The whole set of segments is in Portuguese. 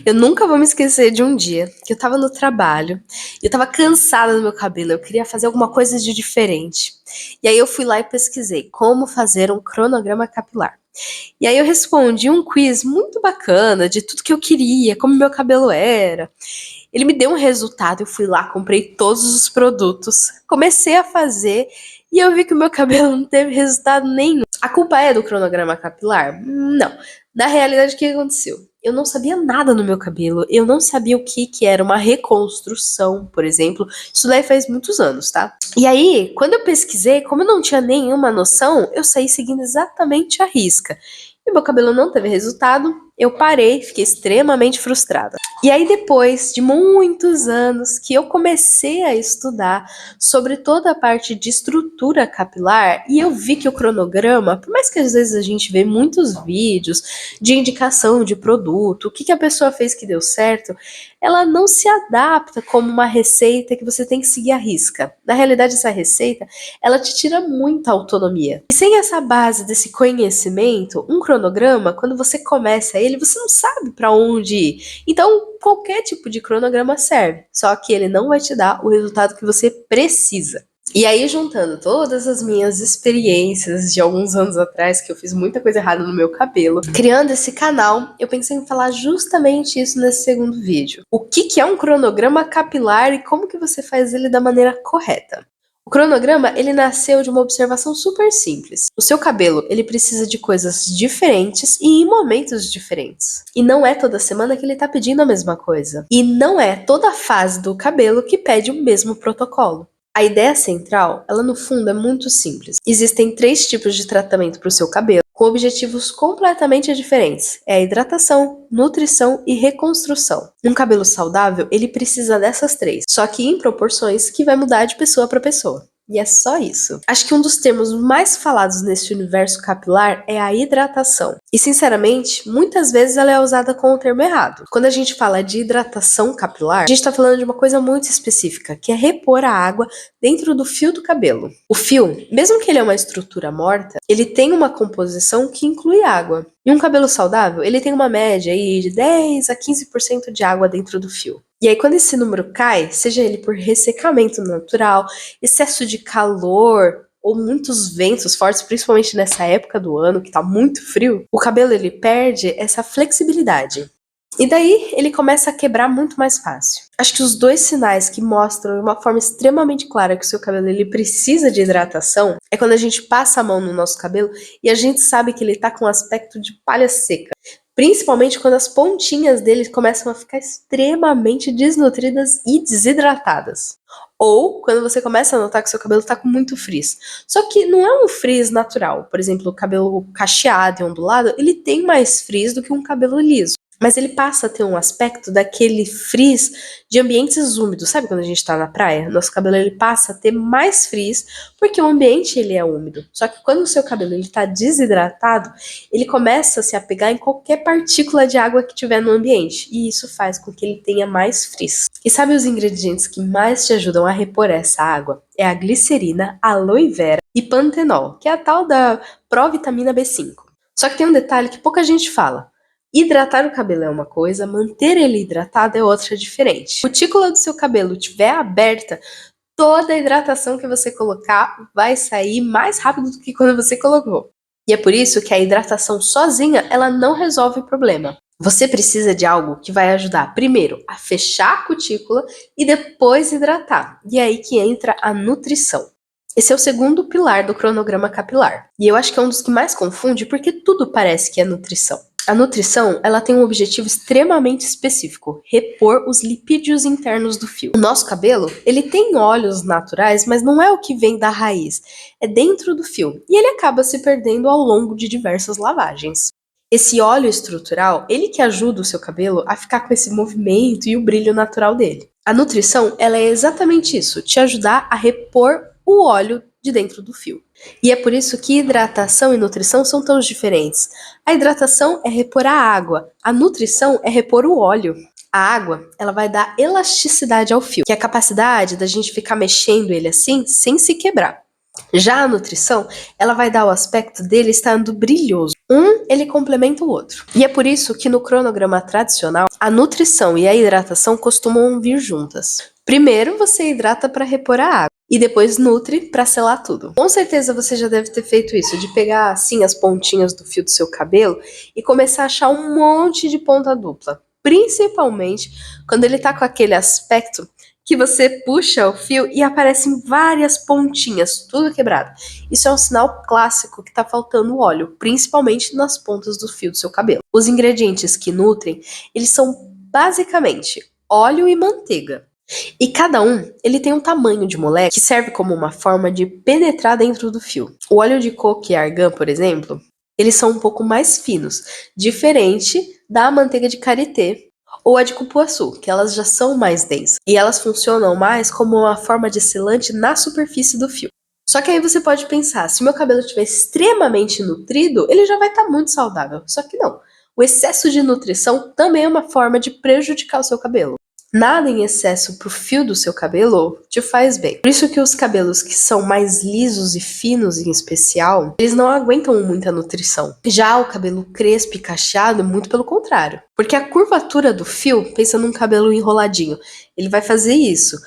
Eu nunca vou me esquecer de um dia que eu tava no trabalho e eu tava cansada do meu cabelo, eu queria fazer alguma coisa de diferente. E aí eu fui lá e pesquisei como fazer um cronograma capilar. E aí eu respondi um quiz muito bacana de tudo que eu queria, como meu cabelo era. Ele me deu um resultado, eu fui lá, comprei todos os produtos, comecei a fazer e eu vi que o meu cabelo não teve resultado nenhum. A culpa é do cronograma capilar? Não. Na realidade, o que aconteceu? Eu não sabia nada no meu cabelo, eu não sabia o que era uma reconstrução, por exemplo. Isso daí faz muitos anos, tá? E aí, quando eu pesquisei, como eu não tinha nenhuma noção, eu saí seguindo exatamente a risca. E meu cabelo não teve resultado, eu parei, fiquei extremamente frustrada. E aí, depois de muitos anos que eu comecei a estudar sobre toda a parte de estrutura capilar, e eu vi que o cronograma, por mais que às vezes a gente vê muitos vídeos de indicação de produto, o que a pessoa fez que deu certo, ela não se adapta como uma receita que você tem que seguir à risca. Na realidade, essa receita, ela te tira muita autonomia. E sem essa base desse conhecimento, um cronograma, quando você começa ele, você não sabe para onde ir. Então, qualquer tipo de cronograma serve, só que ele não vai te dar o resultado que você precisa. E aí, juntando todas as minhas experiências de alguns anos atrás, que eu fiz muita coisa errada no meu cabelo, criando esse canal, eu pensei em falar justamente isso nesse segundo vídeo. O que é um cronograma capilar e como que você faz ele da maneira correta? O cronograma, ele nasceu de uma observação super simples. O seu cabelo, ele precisa de coisas diferentes e em momentos diferentes. E não é toda semana que ele tá pedindo a mesma coisa. E não é toda fase do cabelo que pede o mesmo protocolo. A ideia central, ela no fundo é muito simples. Existem 3 tipos de tratamento para o seu cabelo, com objetivos completamente diferentes. É a hidratação, nutrição e reconstrução. Um cabelo saudável, ele precisa dessas 3, só que em proporções que vai mudar de pessoa para pessoa. E é só isso. Acho que um dos termos mais falados nesse universo capilar é a hidratação. E sinceramente, muitas vezes ela é usada com o termo errado. Quando a gente fala de hidratação capilar, a gente está falando de uma coisa muito específica, que é repor a água dentro do fio do cabelo. O fio, mesmo que ele é uma estrutura morta, ele tem uma composição que inclui água. E um cabelo saudável, ele tem uma média aí de 10 a 15% de água dentro do fio. E aí, quando esse número cai, seja ele por ressecamento natural, excesso de calor ou muitos ventos fortes, principalmente nessa época do ano que tá muito frio, o cabelo ele perde essa flexibilidade. E daí ele começa a quebrar muito mais fácil. Acho que os 2 sinais que mostram de uma forma extremamente clara que o seu cabelo ele precisa de hidratação é quando a gente passa a mão no nosso cabelo e a gente sabe que ele tá com um aspecto de palha seca. Principalmente quando as pontinhas dele começam a ficar extremamente desnutridas e desidratadas. Ou quando você começa a notar que seu cabelo tá com muito frizz. Só que não é um frizz natural. Por exemplo, o cabelo cacheado e ondulado, ele tem mais frizz do que um cabelo liso. Mas ele passa a ter um aspecto daquele frizz de ambientes úmidos. Sabe quando a gente tá na praia? Nosso cabelo ele passa a ter mais frizz porque o ambiente ele é úmido. Só que quando o seu cabelo ele tá desidratado, ele começa a se apegar em qualquer partícula de água que tiver no ambiente. E isso faz com que ele tenha mais frizz. E sabe os ingredientes que mais te ajudam a repor essa água? É a glicerina, aloe vera e pantenol, que é a tal da provitamina B5. Só que tem um detalhe que pouca gente fala. Hidratar o cabelo é uma coisa, manter ele hidratado é outra diferente. Se a cutícula do seu cabelo estiver aberta, toda a hidratação que você colocar vai sair mais rápido do que quando você colocou. E é por isso que a hidratação sozinha, ela não resolve o problema. Você precisa de algo que vai ajudar, primeiro, a fechar a cutícula e depois hidratar. E é aí que entra a nutrição. Esse é o segundo pilar do cronograma capilar. E eu acho que é um dos que mais confunde porque tudo parece que é nutrição. A nutrição, ela tem um objetivo extremamente específico, repor os lipídios internos do fio. O nosso cabelo, ele tem óleos naturais, mas não é o que vem da raiz, é dentro do fio, e ele acaba se perdendo ao longo de diversas lavagens. Esse óleo estrutural, ele que ajuda o seu cabelo a ficar com esse movimento e o brilho natural dele. A nutrição, ela é exatamente isso, te ajudar a repor o óleo de dentro do fio. E é por isso que hidratação e nutrição são tão diferentes. A hidratação é repor a água, a nutrição é repor o óleo. A água, ela vai dar elasticidade ao fio, que é a capacidade da gente ficar mexendo ele assim, sem se quebrar. Já a nutrição, ela vai dar o aspecto dele estando brilhoso. Ele complementa o outro. E é por isso que no cronograma tradicional, a nutrição e a hidratação costumam vir juntas. Primeiro você hidrata para repor a água e depois nutre para selar tudo. Com certeza você já deve ter feito isso, de pegar assim as pontinhas do fio do seu cabelo e começar a achar um monte de ponta dupla. Principalmente quando ele tá com aquele aspecto que você puxa o fio e aparecem várias pontinhas, tudo quebrado. Isso é um sinal clássico que está faltando óleo, principalmente nas pontas do fio do seu cabelo. Os ingredientes que nutrem, eles são basicamente óleo e manteiga. E cada um, ele tem um tamanho de molécula que serve como uma forma de penetrar dentro do fio. O óleo de coco e argan, por exemplo, eles são um pouco mais finos, diferente da manteiga de karité ou a de cupuaçu, que elas já são mais densas. E elas funcionam mais como uma forma de selante na superfície do fio. Só que aí você pode pensar, se o meu cabelo estiver extremamente nutrido, ele já vai estar muito saudável. Só que não. O excesso de nutrição também é uma forma de prejudicar o seu cabelo. Nada em excesso pro fio do seu cabelo te faz bem. Por isso que os cabelos que são mais lisos e finos em especial, eles não aguentam muita nutrição. Já o cabelo crespo e cacheado, muito pelo contrário. Porque a curvatura do fio, pensa num cabelo enroladinho, ele vai fazer isso.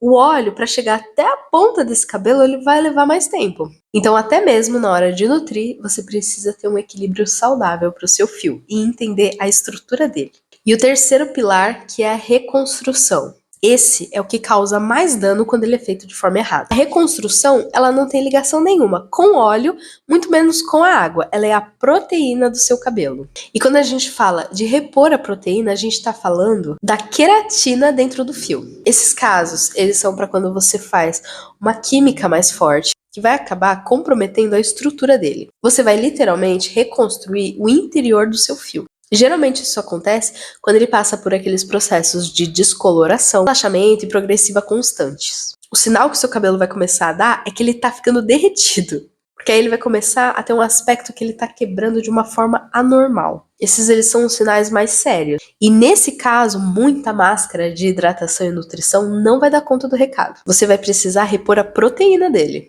O óleo, para chegar até a ponta desse cabelo, ele vai levar mais tempo. Então, até mesmo na hora de nutrir, você precisa ter um equilíbrio saudável para o seu fio e entender a estrutura dele. E o terceiro pilar, que é a reconstrução. Esse é o que causa mais dano quando ele é feito de forma errada. A reconstrução, ela não tem ligação nenhuma com óleo, muito menos com a água. Ela é a proteína do seu cabelo. E quando a gente fala de repor a proteína, a gente está falando da queratina dentro do fio. Esses casos, eles são para quando você faz uma química mais forte, que vai acabar comprometendo a estrutura dele. Você vai literalmente reconstruir o interior do seu fio. Geralmente isso acontece quando ele passa por aqueles processos de descoloração, relaxamento e progressiva constantes. O sinal que o seu cabelo vai começar a dar é que ele tá ficando derretido, porque aí ele vai começar a ter um aspecto que ele tá quebrando de uma forma anormal. Esses eles são os sinais mais sérios. E nesse caso, muita máscara de hidratação e nutrição não vai dar conta do recado. Você vai precisar repor a proteína dele.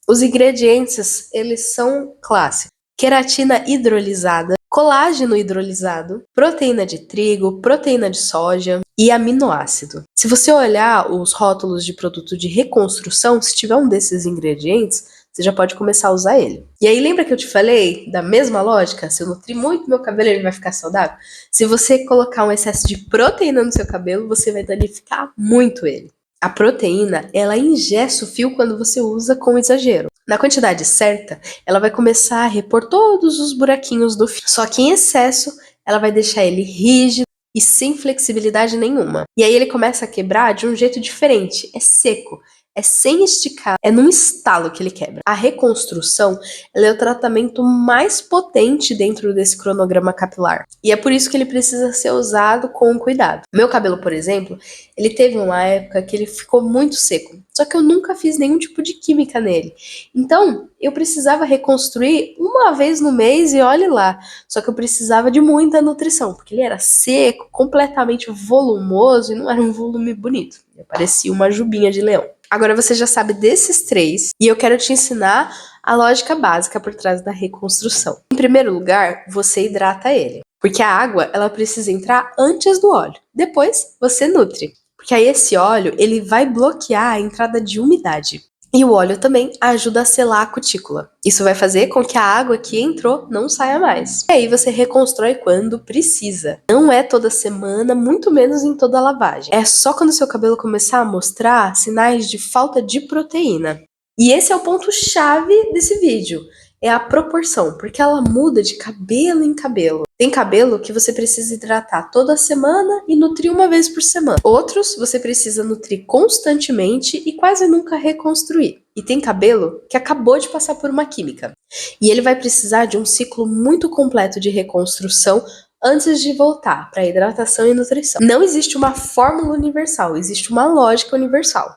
Os ingredientes, eles são clássicos. Queratina hidrolisada, colágeno hidrolisado, proteína de trigo, proteína de soja e aminoácido. Se você olhar os rótulos de produto de reconstrução, se tiver um desses ingredientes, você já pode começar a usar ele. E aí lembra que eu te falei da mesma lógica? Se eu nutrir muito meu cabelo, ele vai ficar saudável? Se você colocar um excesso de proteína no seu cabelo, você vai danificar muito ele. A proteína, ela ingessa o fio quando você usa com exagero. Na quantidade certa, ela vai começar a repor todos os buraquinhos do fio. Só que em excesso, ela vai deixar ele rígido e sem flexibilidade nenhuma. E aí ele começa a quebrar de um jeito diferente, é seco. É sem esticar, é num estalo que ele quebra. A reconstrução, ela é o tratamento mais potente dentro desse cronograma capilar. E é por isso que ele precisa ser usado com cuidado. Meu cabelo, por exemplo, ele teve uma época que ele ficou muito seco. Só que eu nunca fiz nenhum tipo de química nele. Então, eu precisava reconstruir uma vez no mês e olhe lá. Só que eu precisava de muita nutrição, porque ele era seco, completamente volumoso e não era um volume bonito. Parecia uma jubinha de leão. Agora você já sabe desses três e eu quero te ensinar a lógica básica por trás da reconstrução. Em primeiro lugar, você hidrata ele, porque a água ela precisa entrar antes do óleo. Depois, você nutre, porque aí esse óleo ele vai bloquear a entrada de umidade. E o óleo também ajuda a selar a cutícula. Isso vai fazer com que a água que entrou não saia mais. E aí você reconstrói quando precisa. Não é toda semana, muito menos em toda a lavagem. É só quando seu cabelo começar a mostrar sinais de falta de proteína. E esse é o ponto-chave desse vídeo. É a proporção, porque ela muda de cabelo em cabelo. Tem cabelo que você precisa hidratar toda semana e nutrir uma vez por semana. Outros você precisa nutrir constantemente e quase nunca reconstruir. E tem cabelo que acabou de passar por uma química. E ele vai precisar de um ciclo muito completo de reconstrução antes de voltar para hidratação e nutrição. Não existe uma fórmula universal, existe uma lógica universal.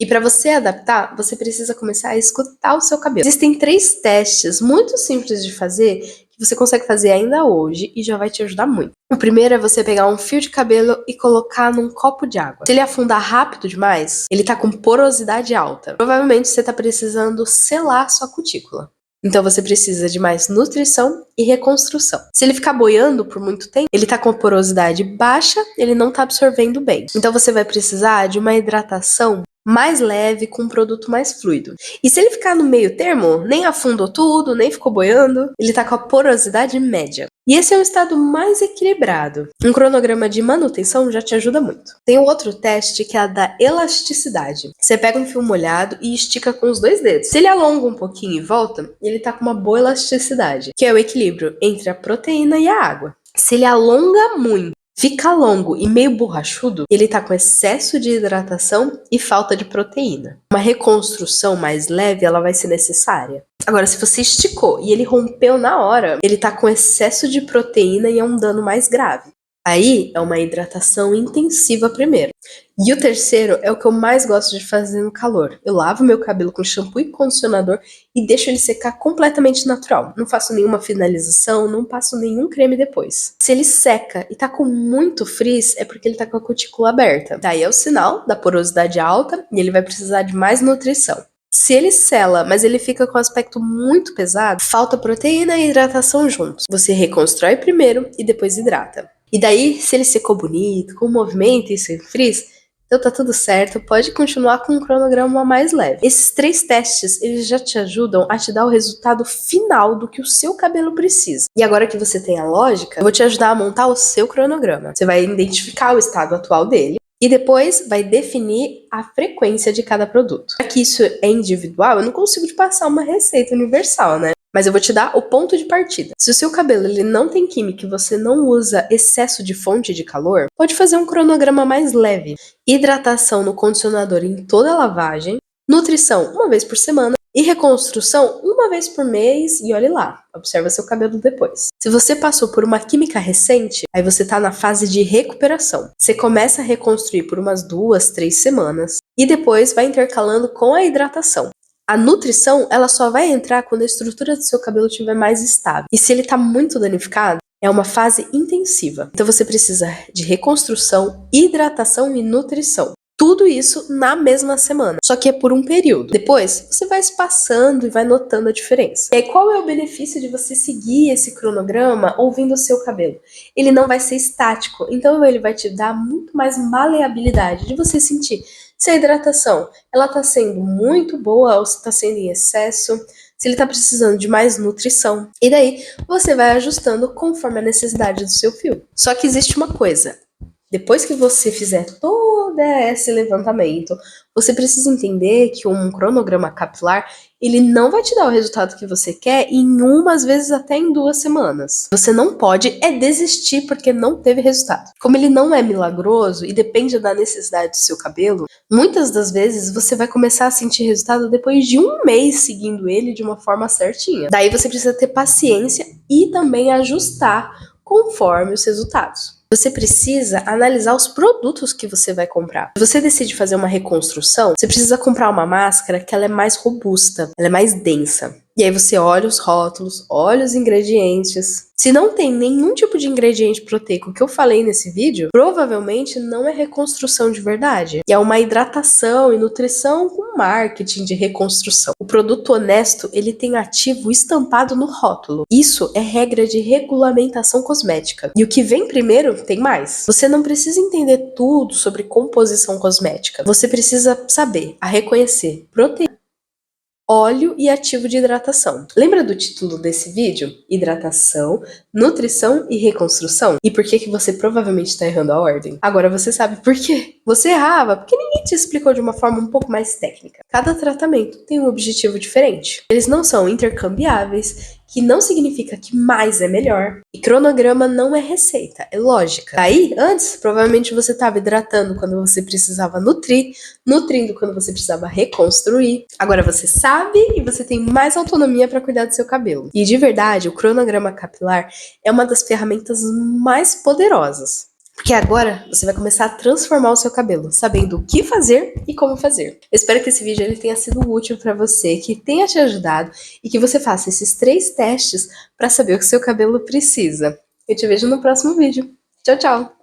E para você adaptar, você precisa começar a escutar o seu cabelo. Existem 3 testes muito simples de fazer que você consegue fazer ainda hoje e já vai te ajudar muito. O primeiro é você pegar um fio de cabelo e colocar num copo de água. Se ele afundar rápido demais, ele tá com porosidade alta. Provavelmente você tá precisando selar sua cutícula. Então você precisa de mais nutrição e reconstrução. Se ele ficar boiando por muito tempo, ele tá com a porosidade baixa, ele não tá absorvendo bem. Então você vai precisar de uma hidratação mais leve, com um produto mais fluido. E se ele ficar no meio termo, nem afundou tudo, nem ficou boiando, ele tá com a porosidade média. E esse é o estado mais equilibrado. Um cronograma de manutenção já te ajuda muito. Tem um outro teste que é a da elasticidade. Você pega um fio molhado e estica com os 2 dedos. Se ele alonga um pouquinho e volta, ele tá com uma boa elasticidade, que é o equilíbrio entre a proteína e a água. Se ele alonga muito, fica longo e meio borrachudo, ele tá com excesso de hidratação e falta de proteína. Uma reconstrução mais leve, ela vai ser necessária. Agora, se você esticou e ele rompeu na hora, ele tá com excesso de proteína e é um dano mais grave. Aí é uma hidratação intensiva primeiro. E o terceiro é o que eu mais gosto de fazer no calor. Eu lavo meu cabelo com shampoo e condicionador e deixo ele secar completamente natural. Não faço nenhuma finalização, não passo nenhum creme depois. Se ele seca e tá com muito frizz, é porque ele tá com a cutícula aberta. Daí é o sinal da porosidade alta e ele vai precisar de mais nutrição. Se ele sela, mas ele fica com aspecto muito pesado, falta proteína e hidratação juntos. Você reconstrói primeiro e depois hidrata. E daí, se ele secou bonito, com movimento e sem frizz, então tá tudo certo, pode continuar com um cronograma mais leve. Esses 3 testes, eles já te ajudam a te dar o resultado final do que o seu cabelo precisa. E agora que você tem a lógica, eu vou te ajudar a montar o seu cronograma. Você vai identificar o estado atual dele e depois vai definir a frequência de cada produto. Já que isso é individual, eu não consigo te passar uma receita universal, né? Mas eu vou te dar o ponto de partida. Se o seu cabelo ele não tem química e você não usa excesso de fonte de calor, pode fazer um cronograma mais leve. Hidratação no condicionador em toda a lavagem, nutrição uma vez por semana e reconstrução uma vez por mês e olhe lá, observa seu cabelo depois. Se você passou por uma química recente, aí você tá na fase de recuperação. Você começa a reconstruir por umas 2, 3 semanas e depois vai intercalando com a hidratação. A nutrição, ela só vai entrar quando a estrutura do seu cabelo estiver mais estável. E se ele está muito danificado, é uma fase intensiva. Então você precisa de reconstrução, hidratação e nutrição. Tudo isso na mesma semana, só que é por um período. Depois, você vai espaçando e vai notando a diferença. E aí, qual é o benefício de você seguir esse cronograma ouvindo o seu cabelo? Ele não vai ser estático, então ele vai te dar muito mais maleabilidade de você sentir se a hidratação ela tá sendo muito boa ou se tá sendo em excesso, se ele tá precisando de mais nutrição. E daí você vai ajustando conforme a necessidade do seu fio. Só que existe uma coisa. Depois que você fizer todo esse levantamento, você precisa entender que um cronograma capilar, ele não vai te dar o resultado que você quer em uma, às vezes até em 2 semanas. Você não pode desistir porque não teve resultado. Como ele não é milagroso e depende da necessidade do seu cabelo, muitas das vezes você vai começar a sentir resultado depois de 1 mês seguindo ele de uma forma certinha. Daí você precisa ter paciência e também ajustar conforme os resultados. Você precisa analisar os produtos que você vai comprar. Se você decide fazer uma reconstrução, você precisa comprar uma máscara que ela é mais robusta, ela é mais densa. E aí você olha os rótulos, olha os ingredientes. Se não tem nenhum tipo de ingrediente proteico que eu falei nesse vídeo, provavelmente não é reconstrução de verdade. E é uma hidratação e nutrição com marketing de reconstrução. O produto honesto, ele tem ativo estampado no rótulo. Isso é regra de regulamentação cosmética. E o que vem primeiro tem mais. Você não precisa entender tudo sobre composição cosmética. Você precisa saber reconhecer proteína, óleo e ativo de hidratação. Lembra do título desse vídeo? Hidratação, nutrição e reconstrução? E por que você provavelmente está errando a ordem? Agora você sabe por quê. Você errava porque ninguém te explicou de uma forma um pouco mais técnica. Cada tratamento tem um objetivo diferente. Eles não são intercambiáveis, que não significa que mais é melhor. E cronograma não é receita, é lógica. Aí, antes, provavelmente você estava hidratando quando você precisava nutrir, nutrindo quando você precisava reconstruir. Agora você sabe e você tem mais autonomia para cuidar do seu cabelo. E de verdade, o cronograma capilar é uma das ferramentas mais poderosas. Porque agora você vai começar a transformar o seu cabelo, sabendo o que fazer e como fazer. Eu espero que esse vídeo ele tenha sido útil para você, que tenha te ajudado e que você faça esses 3 testes para saber o que seu cabelo precisa. Eu te vejo no próximo vídeo. Tchau, tchau!